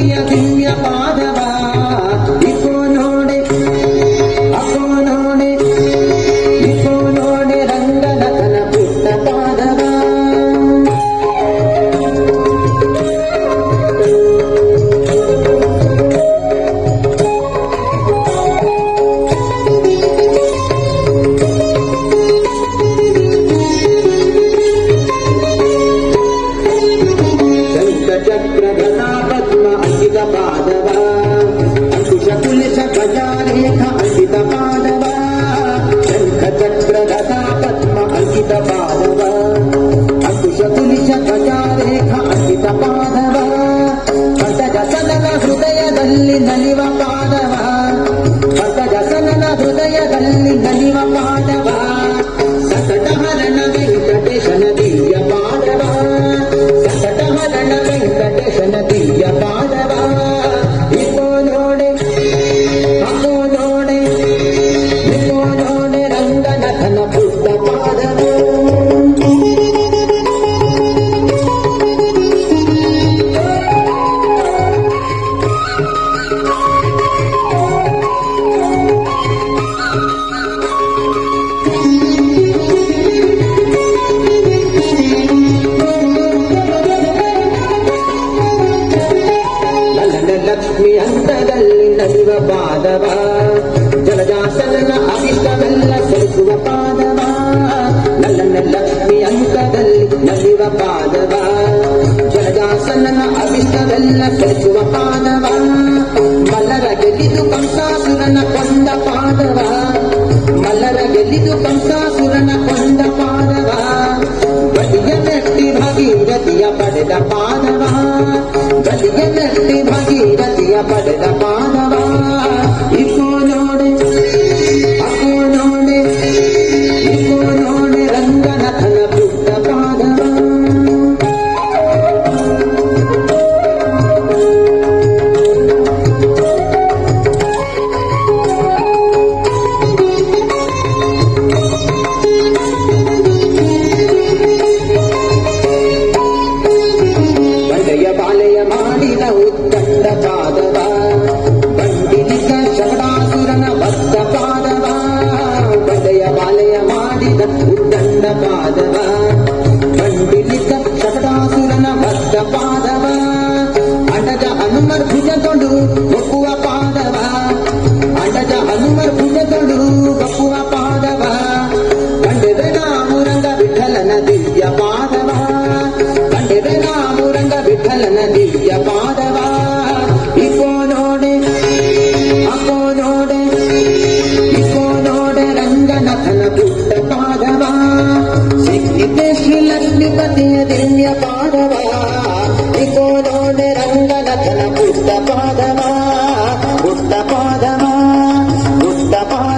ಶ್ರೀಪತಿಯ ದಿವ್ಯ ಪಾದವ ಇಕೋ ನೋಡೆ ಅಕೋ ನೋಡೆ ಇಕೋ ನೋಡೆ ರಂಗನಾಥನ ಪುಟ್ಟ ಪಾದವ ಚಕ್ರಗದಾ ಪದ್ಮ ಅಂಕಿತ ಪಾದವ ಅಂಕುಶ ಕುಲಿಶ ಗಜಾರೇಖ ಅಂಕಿತ ಪಾದವ ಶಂಖ ಚಕ್ರಗದಾ ಪದ್ಮ ಅಂಕಿತ ಪಾದವ ಅಂಕುಶ ಕುಲಿಶ ಗಜಾರೇಖ ಅಂಕಿತ ಪಾದವ ಪಂಚಜಸನನ ಹೃದಯದಲ್ಲಿ ನಲಿವ ಪಾದವ ಪಂಚಜಸನನ ಹೃದಯದಲ್ಲಿ ನಲಿವ ಪಾದವ ಸಂಕಟಹರಣ ವೆಂಕಟೇಶನ ದಿವ್ಯ ಪಾದವ ಸಂಕಟಹರಣ ವೆಂಕಟೇಶನ ದಿವ್ಯ ಪಾದವ ಇಕೋ ನೋಡೆ ಅಕೋ ನೋಡೆ ಇಕೋ ನೋಡೆ ರಂಗನಾಥನ ಪುಟ್ಟ ಪಾದವ ಲಕ್ಷ್ಮಿ ಹಂತದಲ್ಲಿ ನಲಿವ ಪಾದವ ಜಲಜಾಸನ ಅಭಿಷ್ಟವೆಲ್ಲ ಸರಿಸುವ ಪಾದವ ನಲ್ಲನ ಲಕ್ಷ್ಮಿ ಹಂತದಲ್ಲಿ ನಲಿವ ಪಾದವ ಜಲಜಾಸನ ಅಭಿಷ್ಟವೆಲ್ಲ ಸರಿಸುವ ಪಾದವ ಮಲ್ಲರ ಗೆಲ್ಲಿದು ಕಂಸಾಸುರನ ಕೊಂದ ಪಾದವ ಮಲ್ಲರ ಗೆಲ್ಲಿದು ಕಂಸಾಸುರನ ಕೊಂದ ಪಾದವ ಬಲಿಯ ಮೆಟ್ಟಿ ಭಗೀರಥಿಯ ಪಡೆದ ಪಾದವ ಬಲಿಯ ಮೆಟ್ಟಿ ಭಗೀರಥಿಯ ಪಡೆದ ಪಾದವ ಇಕೋ ನೋಡೆ ಅಕೋ ನೋಡೆ ಇಕೋ ನೋಡೆ ರಂಗನಾಥನ ಪುಟ್ಟ ಪಾದವ ಬಂಡೆಯ ಬಾಲೆಯ ಮಾಡಿದ ಉತ್ತಂಡ ಪಾದವ ಬಂಡಿಲಿಕ ಶಗಡಾಸುರನ ಬದ್ಧ ಪಾದವ ಬಂಡೆಯ ಬಾಲೆಯ ಮಾಡಿದ ಉತ್ತಂಡ ಪಾದವ ಬಂಡಿಲಿಕ ಶಗಡಾಸುರನ ಬದ್ಧ ಪಾದವ ಅಡಜ ಹನುಮರ್ ಭುಜದೊಡು ಒಪ್ಪುವ ಪಾದವ ಅಡಜ ಹನುಮರ್ ಭುಜದೊಡು ಒಪ್ಪುವ ಪಾದವ ಕಂಡೆದೆ ನಾವು ರಂಗ ವಿಠಲನ ದಿವ್ಯ ಪಾದವ ಕಂಡೆದೆ ನಾವು ರಂಗ ವಿಠಲನ ದಿವ್ಯ ಪಾದವ ಇಕೋ ನೋಡೆ ಅಕೋ ನೋಡೆ ಇಕೋ ನೋಡೆ ರಂಗನಾಥನ ಪುಟ್ಟ ಪಾದವ ಸಿಕ್ಕಿದೆ ಶ್ರೀ ಲಕ್ಷ್ಮೀಪತಿಯ ದಿವ್ಯ ಪಾದವ ಇಕೋ ನೋಡೆ ರಂಗನಾಥನ ಪುಟ್ಟ ಪಾದವ ಪುಟ್ಟ ಪಾದವ ಪುಟ್ಟ ಪಾದವ